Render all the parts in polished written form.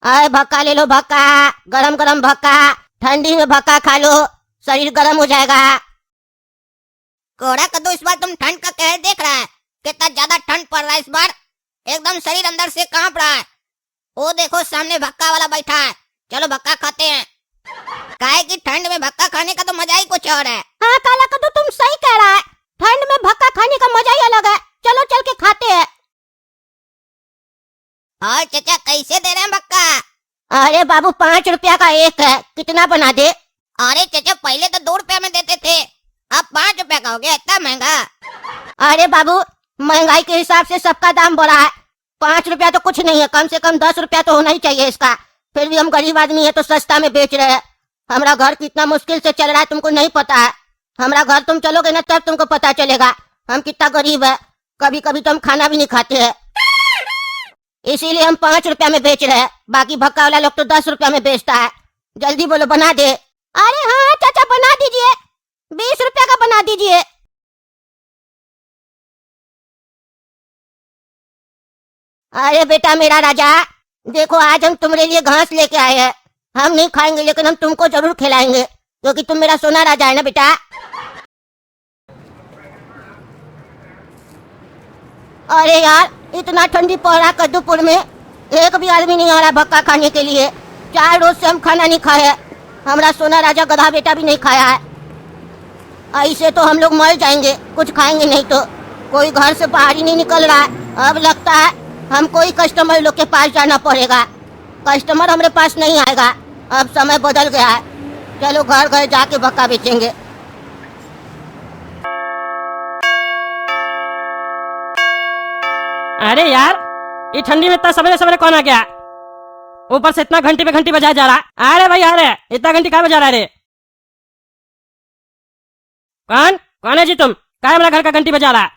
आए भक्का ले लो भक्का, गरम गरम भक्का। ठंडी में भक्का खा लो, शरीर गर्म हो जाएगा। कोड़ा कद्दू, इस बार तुम ठंड का कहर देख रहा है। कितना ज्यादा ठंड पड़ रहा है इस बार, एकदम शरीर अंदर से कांप रहा है। वो देखो सामने भक्का वाला बैठा है, चलो भक्का खाते हैं। काहे कि ठंड में भक्का खाने का तो मजा ही कुछ और है। हाँ काला कद्दू, तुम सही कह रहा है, ठंड में भक्का खाने का मजा ही अलग है। चलो चल के खाते हैं। और चचा कैसे दे रहे हैं भक्का? अरे बाबू 5 रुपया का एक है, कितना बना दे? अरे चचा पहले तो 2 रुपया में देते थे, अब 5 रुपया का हो गया, इतना महंगा। अरे बाबू महंगाई के हिसाब से सबका दाम बढ़ा है। 5 रुपया तो कुछ नहीं है, कम से कम 10 रुपया तो होना ही चाहिए इसका। फिर भी हम गरीब आदमी है तो सस्ता में बेच रहे हैं। हमारा घर कितना मुश्किल से चल रहा है तुमको नहीं पता है। हमारा घर तुम चलोगे ना तब तुमको पता चलेगा हम कितना गरीब है। कभी कभी तो हम खाना भी नहीं खाते हैं, इसीलिए हम 5 रुपया में बेच रहे हैं। बाकी भक्का वाला लोग तो 10 रुपया में बेचता है। जल्दी बोलो बना दे। अरे हाँ चाचा बना दीजिए, 20 रुपया का बना दीजिए। अरे बेटा मेरा राजा, देखो आज हम तुम्हारे लिए घास लेके आए हैं। हम नहीं खाएंगे लेकिन हम तुमको जरूर खिलाएंगे, क्योंकि तुम मेरा सोना राजा है ना बेटा। अरे यार इतना ठंडी पड़ रहा कद्दूपुर में, एक भी आदमी नहीं आ रहा भक्का खाने के लिए। 4 रोज से हम खाना नहीं खाए हैं। हमारा सोना राजा गधा बेटा भी नहीं खाया है। ऐसे तो हम लोग मर जाएंगे, कुछ खाएंगे नहीं तो। कोई घर से बाहर ही नहीं निकल रहा है। अब लगता है हमको ही कस्टमर लोग के पास जाना पड़ेगा। कस्टमर हमारे पास नहीं आएगा, अब समय बदल गया है। चलो घर घर जाके भक्का बेचेंगे। अरे यार ये ठंडी में इतना सवेरे सवेरे कौन आ गया? ऊपर से इतना घंटी पे घंटी बजाया जा रहा। अरे भाई अरे इतना घंटी क्या बजा रहा है रे? कौन कौन है जी तुम? क्या मेरा घर का घंटी बजा रहा है?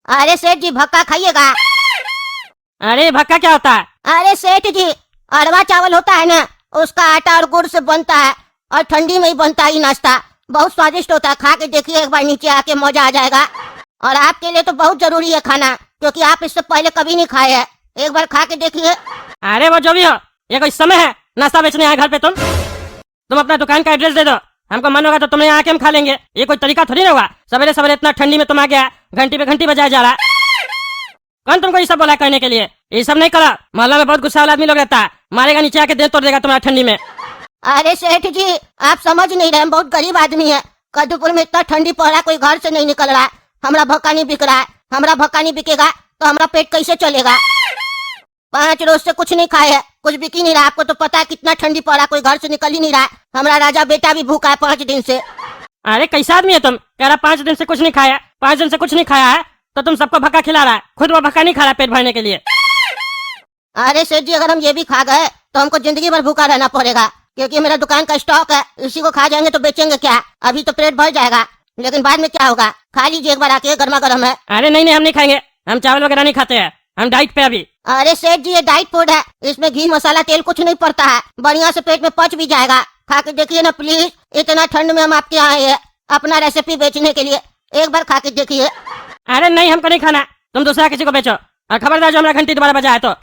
अरे सेठ जी भक्का खाइएगा। अरे भक्का क्या होता है? अरे सेठ जी अरवा चावल होता है ना, उसका आटा और गुड़ से बनता है और ठंडी में ही बनता है नाश्ता। बहुत स्वादिष्ट होता है, खा के देखिए एक बार, नीचे आके मजा आ जाएगा। और आपके लिए तो बहुत जरूरी है खाना, क्योंकि आप इससे पहले कभी नहीं खाए हैं। एक बार खा के देखिए। अरे वो जो भी हो, ये कोई समय है नाश्ता बेचने आए घर पे? तुम अपना दुकान का एड्रेस दे दो, हमको मन होगा तो तुम्हें आके हम खा लेंगे। ये कोई तरीका थोड़ी ना होगा, सवेरे सवेरे इतना ठंडी में तुम आ गया, घंटी पे घंटी बजाया जा रहा है। कौन तुमको ये सब बोला करने के लिए? ये सब नहीं करा। मोहल्ला में बहुत गुस्सा वाला आदमी लोग रहता है, मारेगा नीचे आके दे तोड़ देगा तुम्हारा ठंडी में। अरे सेठ जी आप समझ नहीं रहे, हम बहुत गरीब आदमी है। कद्दूपुर में इतना ठंडी पड़ रहा है, कोई घर से नहीं निकल रहा है। हमारा भक्का नहीं बिक रहा है। हमारा भक्का नहीं बिकेगा तो हमारा पेट कैसे चलेगा? 5 रोज से कुछ नहीं खाए है, कुछ बिक ही नहीं रहा। आपको तो पता है कितना ठंडी पड़ रहा, कोई घर से निकल ही नहीं रहा है। हमारा राजा बेटा भी भूखा है 5 दिन से। अरे कैसा आदमी है तुम? कह रहा 5 दिन से कुछ नहीं खाया। 5 दिन से कुछ नहीं खाया है तो तुम सबको भक्का खिला रहा है, खुद वो भक्का नहीं खा रहा पेट भरने के लिए। अरे सेठ जी अगर हम ये भी खा गए तो हमको जिंदगी भर भूखा रहना पड़ेगा, क्योंकि मेरा दुकान का स्टॉक है। इसी को खा जाएंगे तो बेचेंगे क्या? अभी तो पेट भर जाएगा, लेकिन बाद में क्या होगा? खा लीजिए एक बार आके, गर्मा गर्म है। अरे नहीं नहीं हम नहीं खाएंगे, हम चावल वगैरह नहीं खाते हैं, हम डाइट पे अभी। अरे सेठ जी ये डाइट फूड है, इसमें घी मसाला तेल कुछ नहीं पड़ता है, बढ़िया से पेट में पच भी जाएगा। खा के देखिए ना प्लीज। इतना ठंड में हम आपके यहाँ आए हैं अपना रेसिपी बेचने के लिए, एक बार खा के देखिए। अरे नहीं हमको नहीं खाना, तुम दूसरा किसी को बेचो। और खबरदार जो हमारा घंटी दोबारा बजाए तो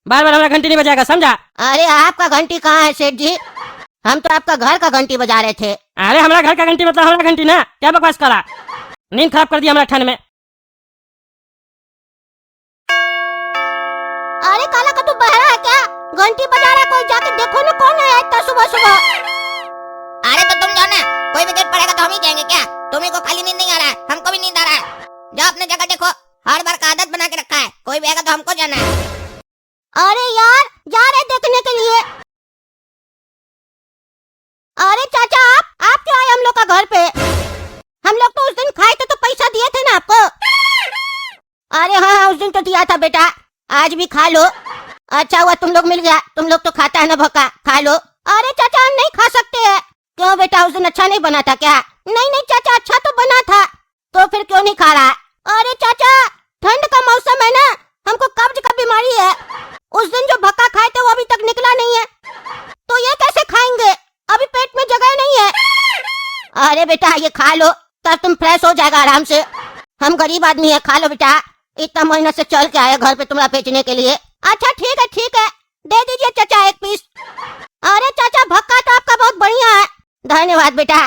बार बार हमारा घंटी नहीं बजाएगा, समझा? अरे आपका घंटी कहाँ है सेठ जी? हम तो आपका घर का घंटी बजा रहे थे। अरे हमारा घर का घंटी मतलब हमारा घंटी ना, क्या बकवास करा? नींद खराब कर दिया हमारा ठंड में। अरे काला कद्दू बहरा है क्या? घंटी बजा रहा है कोई, जाके देखो ना कौन है इतना सुबह सुबह। अरे तो तुम जाओ ना, कोई भी जरूरत पड़ेगा तो हम ही जाएंगे क्या? तुम्हें को खाली नींद नहीं आ रहा है, हमको भी नींद आ रहा है। जाओ अपने जगह देखो, हर बार का आदत बना के रखा है, कोई भी आएगा तो हमको जाना है। अरे यार जा रहे देखने के लिए। अरे चाचा आप क्यों आए हम लोग का घर पे? हम लोग तो उस दिन खाए थे तो पैसा दिए थे ना आपको। अरे हाँ उस दिन तो दिया था बेटा, आज भी खा लो। अच्छा हुआ तुम लोग मिल गया, तुम लोग तो खाता है ना भक्का, खा लो। अरे चाचा हम नहीं खा सकते हैं। क्यों बेटा उस दिन अच्छा नहीं बना था क्या? नहीं नहीं चाचा अच्छा तो बना था, तो फिर क्यों नहीं खा रहा? अरे चाचा ठंड का मौसम है ना, हमको कब्ज का बीमारी है। उस दिन जो भक्का खाए थे वो अभी तक निकला नहीं है, तो ये कैसे खाएंगे? अभी पेट में जगह नहीं है। अरे बेटा ये खा लो तब तुम फ्रेश हो जाएगा आराम से। हम गरीब आदमी है, खा लो बेटा। इतना महीना से चल के आए घर पे तुम्हारा बेचने के लिए। अच्छा ठीक है दे दीजिए चाचा 1 पीस। अरे चाचा भक्का तो आपका बहुत बढ़िया है, धन्यवाद बेटा।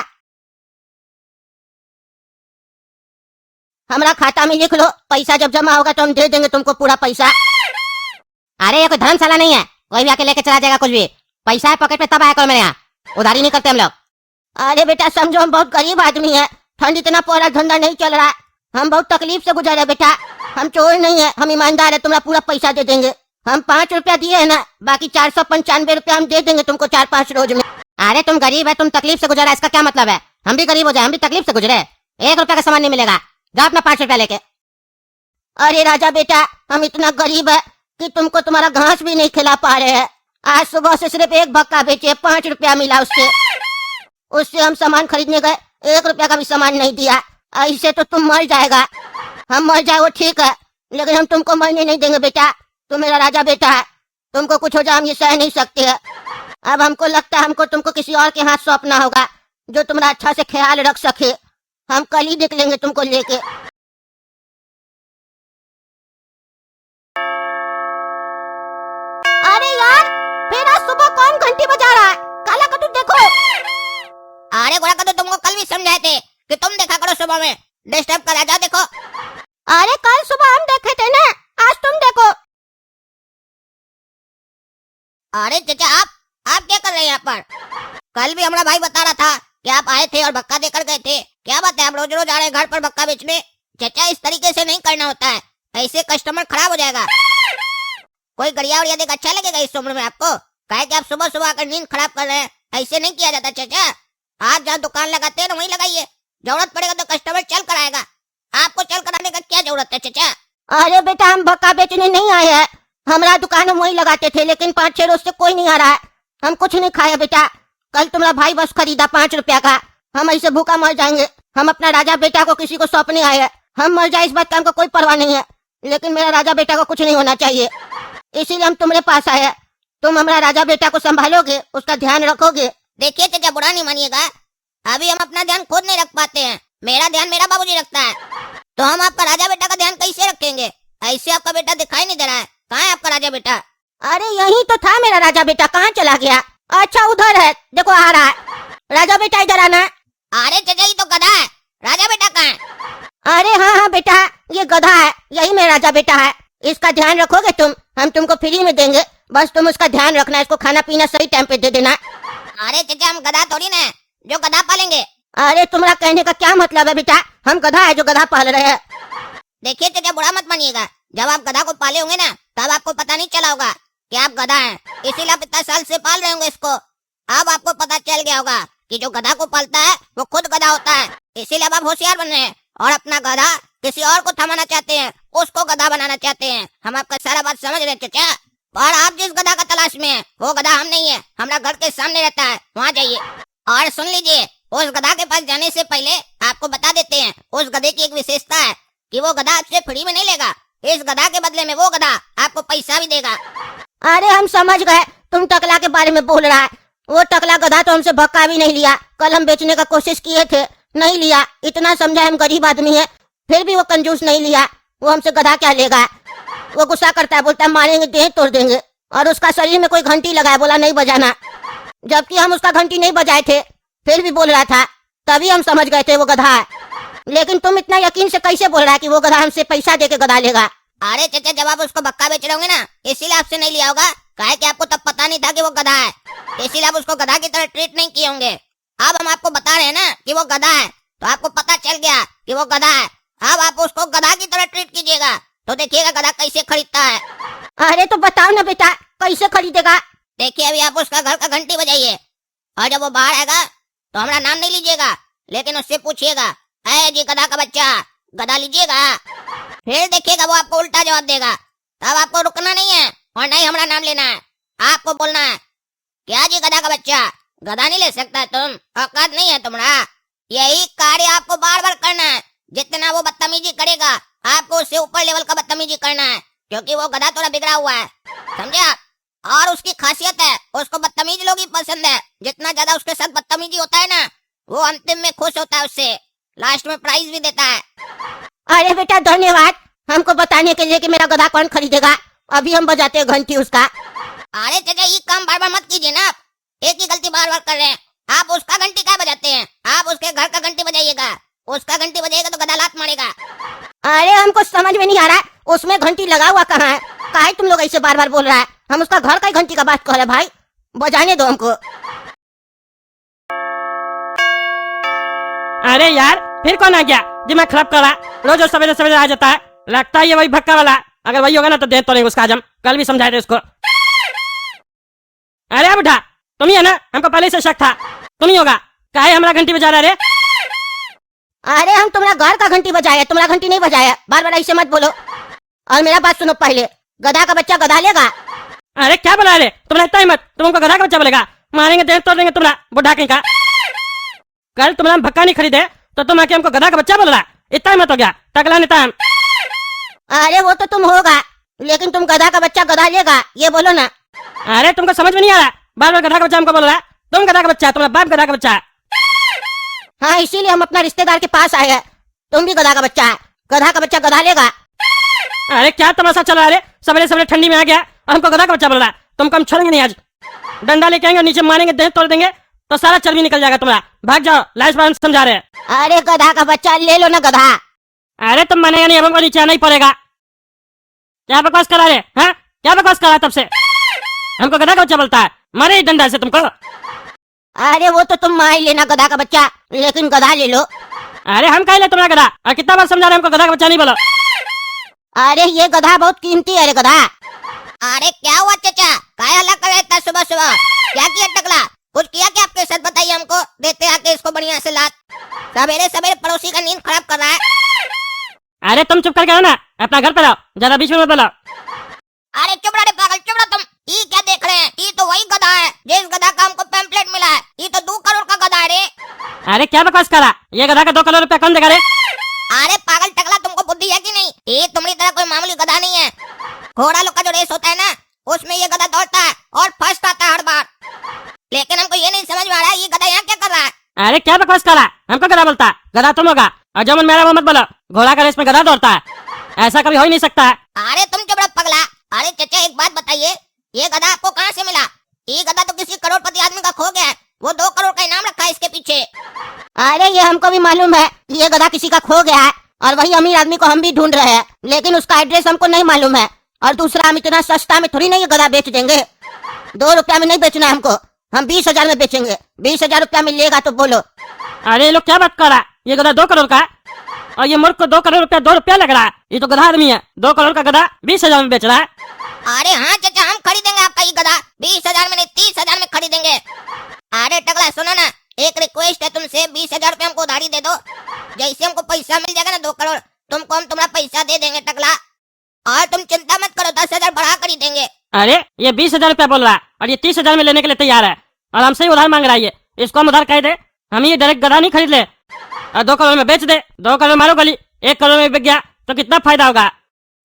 हमारा खाता में लिख लो, पैसा जब जमा होगा तो हम दे देंगे तुमको पूरा पैसा। अरे ये कोई धर्मशाला नहीं है, कोई भी आके लेके चला जाएगा कुछ भी। पैसा है पॉकेट पे तब आया करो मेरे यहाँ, उधारी नहीं करते हम लोग। अरे बेटा समझो हम बहुत गरीब आदमी है, ठंड इतना पड़ा धंधा नहीं चल रहा, हम बहुत तकलीफ से गुजरे बेटा। हम चोर नहीं है, हम ईमानदार है, तुम्हारा पूरा पैसा दे देंगे। हम 5 रुपया दिए है ना, बाकी 495 रुपया हम दे देंगे तुमको 4-5 रोज में। अरे तुम गरीब है, तुम तकलीफ से गुजरा, इसका क्या मतलब है? हम भी गरीब हो जाए, हम भी तकलीफ से गुजरे। 1 रुपया का सामान नहीं मिलेगा, जाओ अपना 5 रुपया लेके। अरे राजा बेटा हम इतना गरीब है कि तुमको तुम्हारा घास भी नहीं खिला पा रहे हैं। आज सुबह से सिर्फ 1 भक्का बेचे, 5 रुपया मिला उससे हम सामान खरीदने गए, 1 रुपया का भी सामान नहीं दिया। ऐसे तो तुम मर जाएगा। हम मर जाए वो ठीक है, लेकिन हम तुमको मरने नहीं देंगे बेटा। तुम मेरा राजा बेटा है, तुमको कुछ हो जाए हम ये सह नहीं सकते है। अब हमको लगता है हमको तुमको किसी और के हाथ सौंपना होगा जो तुम्हारा अच्छा से ख्याल रख सके। हम कल ही निकलेंगे तुमको लेके। अरे यार फिर आज सुबह कौन घंटी बजा रहा है? काला कद्दू देखो। अरे गोरा कद्दू तुमको कल भी समझाए थे कि तुम देखा करो सुबह में, डिस्टर्ब करा जाओ देखो। अरे कल सुबह हम देखे थे ना, आज तुम देखो। अरे चाचा आप क्या कर रहे हैं यहाँ पर? कल भी हमारा भाई बता रहा था कि आप आए थे और भक्का देकर गए थे। क्या बात है, आप रोज रोज आ रहे हैं घर पर भक्का बेचने? चाचा इस तरीके से नहीं करना होता है, ऐसे कस्टमर खराब हो जाएगा। कोई गड़िया उड़िया देख अच्छा लगेगा इस उम्र में आपको? कहे कि आप सुबह सुबह आकर नींद खराब कर रहे हैं, ऐसे नहीं किया जाता चाचा। आप जहाँ दुकान लगाते हैं ना वहीं लगाइए, जरूरत पड़ेगा तो कस्टमर चल कर आएगा। आपको चल कर आने का क्या जरूरत है चाचा? अरे बेटा हम भक्का बेचने नहीं आए हैं, हमारा दुकान हम वही लगाते थे, लेकिन 5-6 रोज से कोई नहीं आ रहा है। हम कुछ नहीं खाए बेटा, कल तुम्हारा भाई बस खरीदा 5 रुपया का। हम ऐसे भूखा मर जाएंगे। हम अपना राजा बेटा को किसी को सौंपने आए हैं। हम मर जाए इस बात का हमको कोई परवाह नहीं है, लेकिन मेरा राजा बेटा को कुछ नहीं होना चाहिए, इसीलिए हम तुम्हारे पास आए हैं। तुम हमारा राजा बेटा को संभालोगे, उसका ध्यान रखोगे। देखिए चाचा बुरा नहीं मानिएगा, अभी हम अपना ध्यान खुद नहीं रख पाते हैं, मेरा ध्यान मेरा बाबूजी रखता है, तो हम आपका राजा बेटा का ध्यान कैसे रखेंगे? ऐसे आपका बेटा दिखाई नहीं दे रहा है, कहाँ है आपका राजा बेटा? अरे यही तो था मेरा राजा बेटा, कहाँ चला गया? अच्छा उधर है, देखो आ रहा है। राजा बेटा इधर आना। अरे चाचा ये तो गधा है, राजा बेटा कहाँ है? अरे हाँ बेटा ये गधा है, यही मेरा राजा बेटा है। इसका ध्यान रखोगे तुम, हम तुमको फ्री में देंगे, बस तुम उसका ध्यान रखना, इसको खाना पीना सही टाइम पे दे देना। अरे चाचा हम गधा थोड़ी ना जो गधा पालेंगे। अरे तुम्हारा कहने का क्या मतलब है बेटा? हम गधा है जो गधा पाल रहे हैं। देखिए चाचा बुरा मत मानिएगा, जब आप गधा को पाले होंगे ना तब आपको पता नहीं चला होगा कि आप गधा हैं, इसीलिए आप इतना साल से पाल रहे होंगे इसको। अब आपको पता चल गया होगा कि जो गधा को पालता है वो खुद गधा होता है, इसीलिए अब आप होशियार बन रहे हैं और अपना गधा किसी और को थमाना चाहते हैं, उसको गधा बनाना चाहते हैं। हम आपका सारा बात समझ रहे हैं चाचा, और आप जिस गधा का तलाश में है वो गधा हम नहीं है, हमारा घर के सामने रहता है, वहाँ जाइए। और सुन लीजिए, उस गधा के पास जाने से पहले आपको बता देते हैं, उस गधे की एक विशेषता है कि वो गधा आपसे फ्री में नहीं लेगा, इस गधा के बदले में वो गधा आपको पैसा भी देगा। अरे हम समझ गए, तुम टकला के बारे में बोल रहा है। वो टकला गधा तो हमसे भक्का भी नहीं लिया, कल हम बेचने का कोशिश किए थे, नहीं लिया। इतना समझा हम गरीब आदमी है, फिर भी वो कंजूस नहीं लिया। वो हमसे गधा क्या लेगा? वो गुस्सा करता है, बोलता है मारेंगे देह तोड़ देंगे, और उसका शरीर में कोई घंटी लगाया, बोला नहीं बजाना, जबकि हम उसका घंटी नहीं बजाए थे, फिर भी बोल रहा था। तभी हम समझ गए थे वो गधा है। लेकिन तुम इतना यकीन से कैसे बोल रहा है कि वो गधा हमसे पैसा देके गधा लेगा? अरे चाचा जब आप उसको भक्का बेच रहे होंगे ना, इसीलिए आपसे नहीं लिया होगा, काहे कि आपको तब पता नहीं था कि वो गधा है, इसीलिए आप उसको गधा की तरह ट्रीट नहीं किए होंगे। अब हम आपको बता रहे हैं ना कि वो गधा है, तो आपको पता चल गया कि वो गधा है। अब आप उसको गधा की तरह ट्रीट कीजिएगा तो देखिएगा गधा कैसे खरीदता है। अरे तो बताओ ना बेटा, कैसे खरीदेगा? देखिए अभी आप उसका घर का घंटी बजाइए, और जब वो बाहर आएगा तो हमारा नाम नहीं लीजिएगा, लेकिन उससे पूछिएगा, है जी गधा का बच्चा, गधा लीजिएगा। फिर देखिएगा वो आपको उल्टा जवाब देगा, तब आपको रुकना नहीं है और नहीं हमारा नाम लेना है। आपको बोलना है, क्या जी गधा का बच्चा, गधा नहीं ले सकता तुम, औकात नहीं है तुम्हारा। यही कार्य आपको बार बार करना है, जितना वो बदतमीजी करेगा आपको उससे ऊपर लेवल का बदतमीजी करना है, क्योंकि वो गधा थोड़ा बिगड़ा हुआ है, समझे आप? और उसकी खासियत है, उसको बदतमीज लोग ही पसंद है, जितना ज्यादा उसके साथ बदतमीजी होता है ना, वो अंतिम में खुश होता है, उससे लास्ट में प्राइज भी देता है। अरे बेटा धन्यवाद हमको बताने के लिए कि मेरा गधा कौन खरीदेगा। अभी हम बजाते हैं घंटी उसका। अरे चाचा ये काम बार बार मत कीजिए ना, आप एक ही गलती बार बार कर रहे हैं। आप उसका घंटी क्या बजाते हैं, आप उसके घर का घंटी बजाइएगा। उसका घंटी बजाएगा तो गधा लात मारेगा। अरे हमको समझ में नहीं आ रहा है, उसमें घंटी लगा हुआ कहाँ है? काहे तुम लोग ऐसे बार बार बोल रहा है? हम उसका घर का ही घंटी का बात कर रहे हैं भाई, बजाने दो हमको। अरे यार फिर कौन आ गया दिमाग खराब कर रहा? रोज रोज सवेरे सवेरे आ जाता है, लगता है ये वही भक्का वाला। अगर वही होगा ना तो दे तो नहीं उसका आज हम कल भी समझाए थे उसको। अरे अब उठा, तुम ही है ना, हमको पहले से शक था तुम ही होगा। काहे हमारा घंटी बजा रहा रे? अरे हम तुम्हारा घर का घंटी बजाया, तुम्हारा घंटी नहीं बजाया। बार बार ऐसे मत बोलो और मेरा बात सुनो पहले। गधा का बच्चा गधा लेगा। अरे क्या बोला रे, तुम रहता ही मत, तुम हमको गधा का बच्चा बोलेगा? मारेंगे देर तोड़ देंगे तुम्हारा बुढ़ा कहीं का। कल तुम्हारा भक्का नहीं खरीदे तो तुम आके हमको गधा का बच्चा बोल रहा? इतना ही मत हो गया, टकला नेता हम। अरे वो तो तुम होगा, लेकिन तुम गधा का बच्चा गधा लेगा ये बोलो ना। अरे तुमको समझ में नहीं आ रहा, बार बार गधा का बच्चा हमको बोल रहा? तुम गधा का बच्चा, तुम्हारा बाप गधा का बच्चा है। हाँ इसीलिए हम अपना रिश्तेदार के पास आए हैं। तुम भी गधा का बच्चा है, गधा का बच्चा गधा लेगा। अरे क्या तमाशा चल रहा है? सवेरे सवेरे ठंडी में आ गया और हमको गधा का बच्चा बोल रहा है। तुमको हम छोड़ेंगे नहीं, आज डंडा लेके आएंगे और नीचे मारेंगे, देह तोड़ देंगे तो सारा चर्बी निकल जाएगा तुम्हारा। भाग जाओ, लाइस बार समझा रहे हैं। अरे गधा का बच्चा ले लो ना गधा। अरे तुम मानेगा नहीं, हमको नीचे आना ही पड़ेगा। क्या बकवास करा रहे? हाँ क्या बकवास करा तब से? हमको गधा का बच्चा बोलता है, मारे ही डंडा से तुमको। अरे वो तो तुम मार लेना गधा का बच्चा, लेकिन गधा ले लो। अरे हम कह ले तुम्हारा गधा, और कितना बार समझा रहे हमको गधा का बच्चा नहीं बोलो। अरे ये गधा बहुत कीमती है रे गधा। अरे क्या हुआ चाचा, काय हल्ला कर रहे थे सुबह सुबह? क्या किया टकला, कुछ किया क्या आपके साथ? बताइए हमको, देते आके इसको बढ़िया से लात। सवेरे सवेरे पड़ोसी का नींद खराब कर रहा है। अरे तुम चुप करके रहो ना, अपना घर पे रहो, ज्यादा बीच में मत बोलो। अरे चुप रहा रे पागल, चुप रहा तुम। ये क्या देख रहे हैं? ये तो वही गधा है जिस गधा का हमको पैम्पलेट मिला है। ये तो 2 करोड़ का गधा है रे। अरे क्या बकवास करा, ये गधा का 2 करोड़ रुपया कौन देगा रे? अरे पागल टकला, तुमको बुद्धि है कि नहीं? ये तुम्हारी तरह कोई मामूली गधा नहीं है। घोड़ा लोग का जो रेस होता है ना, उसमें ये गधा दौड़ता है और फर्स्ट आता है हर बार। लेकिन हमको ये नहीं समझ में आ रहा है ये गधा यहाँ क्या कर रहा है। अरे क्या बकवास करा, हमको गधा बोलता है? गधा तुम होगा, और जो मन मेरा वो मत बोलो। घोड़ा का रेस में गधा दौड़ता है, ऐसा कभी हो ही नहीं सकता है। अरे तुम चुप रहो पगला। अरे चाचा एक बात बताइए, ये गधा आपको कहाँ से मिला? ये गधा तो किसी करोड़पति आदमी का खो गया है, वो 2 करोड़ का इनाम रखा है इसके पीछे। अरे ये हमको भी मालूम है, ये गधा किसी का खो गया है और वही अमीर आदमी को हम भी ढूंढ रहे हैं, लेकिन उसका एड्रेस हमको नहीं मालूम है। और दूसरा, हम इतना सस्ता में थोड़ी नहीं ये गधा बेच देंगे। 2 रुपया में नहीं बेचना हमको, हम 20,000 में बेचेंगे। 20,000 रुपया में लेगा तो बोलो। अरे ये लोग क्या बात कर रहा है, ये गधा 2 करोड़ का है और ये मूर्ख को 2 करोड़ रुपया 2 रुपया लग रहा है। ये तो गधा आदमी है, 2 करोड़ का गधा 20,000 में बेच रहा है। अरे हाँ चाचा, हम खरीदेंगे आपका ये गधा 20,000 में नहीं 30,000 में खरीदेंगे। अरे टकला सुनो ना, एक रिक्वेस्ट है तुमसे, 20,000 रुपया हमको उधारी दे दो। जैसे हमको पैसा मिल जाएगा ना 2 करोड़, तुमको हम तुम्हारा पैसा दे देंगे टकला। और तुम चिंता मत करो, 10,000 बढ़ा कर ही देंगे। अरे ये 20,000 रुपया बोल रहा है और ये 30,000 में लेने के लिए तैयार है और हमसे ही उधार मांग रहा है। ये इसको हम उधार कह दे, हम ये डायरेक्ट गधा नहीं खरीद ले और 2 करोड़ में बेच दे। 2 करोड़ मारो गली, 1 करोड़ में बिक गया तो कितना फायदा होगा।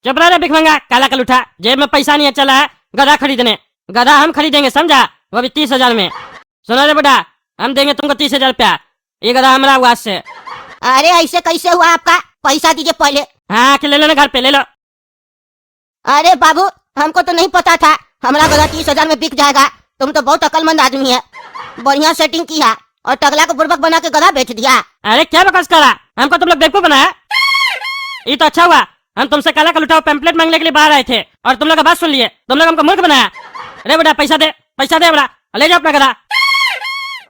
चुप रह रे भिखमंगा, काला कलूठा, जेब में पैसा नहीं है चला है गधा खरीदने। गधा हम खरीदेंगे समझा, वो भी 30,000 में। सुनो रे बेटा, हम देंगे तुमको 30,000 रुपया, ये गधा हमारा हुआ से। अरे ऐसे कैसे हुआ आपका? पैसा दीजिए पहले। हाँ ले लो ना, घर पे ले लो। अरे बाबू, हमको तो नहीं पता था हमारा गधा 30,000 में बिक जाएगा। तुम तो बहुत अकलमंद आदमी है, बढ़िया सेटिंग किया और टकला को बुर्बक बना के गधा बेच दिया। अरे क्या बकवास करा, हमको तुम लोग बेवकूफ बनाया। ये तो अच्छा हुआ हम तुमसे काला कलूठा पैम्पलेट मांगने के लिए बाहर आए थे और तुम लोग का बात सुन लिए, तुम लोग हमको मूर्ख बनाया। अरे बेटा पैसा दे बेटा, ले जाओ अपना गधा।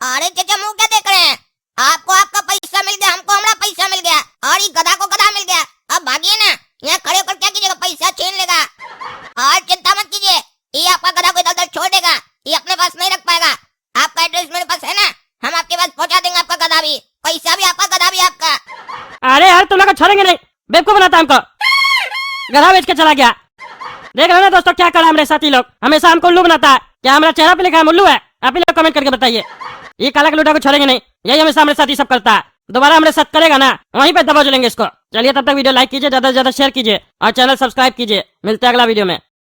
अरे चाचा मुंह क्या देख रहे हैं? आपको आपका पैसा मिल गया, हमको हमारा पैसा मिल गया और ये गधा को गधा मिल गया। अब भागिए ना, यहाँ खड़े होकर क्या कीजिएगा, पैसा छीन लेगा। और चिंता मत कीजिए, ये आपका गधा को इधर छोड़ देगा, ये अपने पास नहीं रख पाएगा। आपका एड्रेस मेरे पास है ना, हम आपके पास पहुंचा देंगे। आपका गधा भी, पैसा भी आपका, गधा भी आपका। अरे यार तुम लोग को छोड़ेंगे नहीं, बेवकूफ बनाता हमको, गधा बेच के चला गया। देख रहे हो ना दोस्तों क्या करा हमारे साथी लोग, हमेशा हमको उल्लू बनाता है। क्या हमारा चेहरा पे लिखा है उल्लू है? आप ही लोग कमेंट करके बताइए। ये काला कलूठा को छोड़ेंगे नहीं, यही हमेशा हमारे साथी सब करता है। दोबारा हमारे साथ करेगा ना, वहीं पे दबा लेंगे इसको। चलिए तब तक वीडियो लाइक कीजिए, ज्यादा से ज्यादा शेयर कीजिए और चैनल सब्सक्राइब कीजिए। मिलते हैं अगला वीडियो में।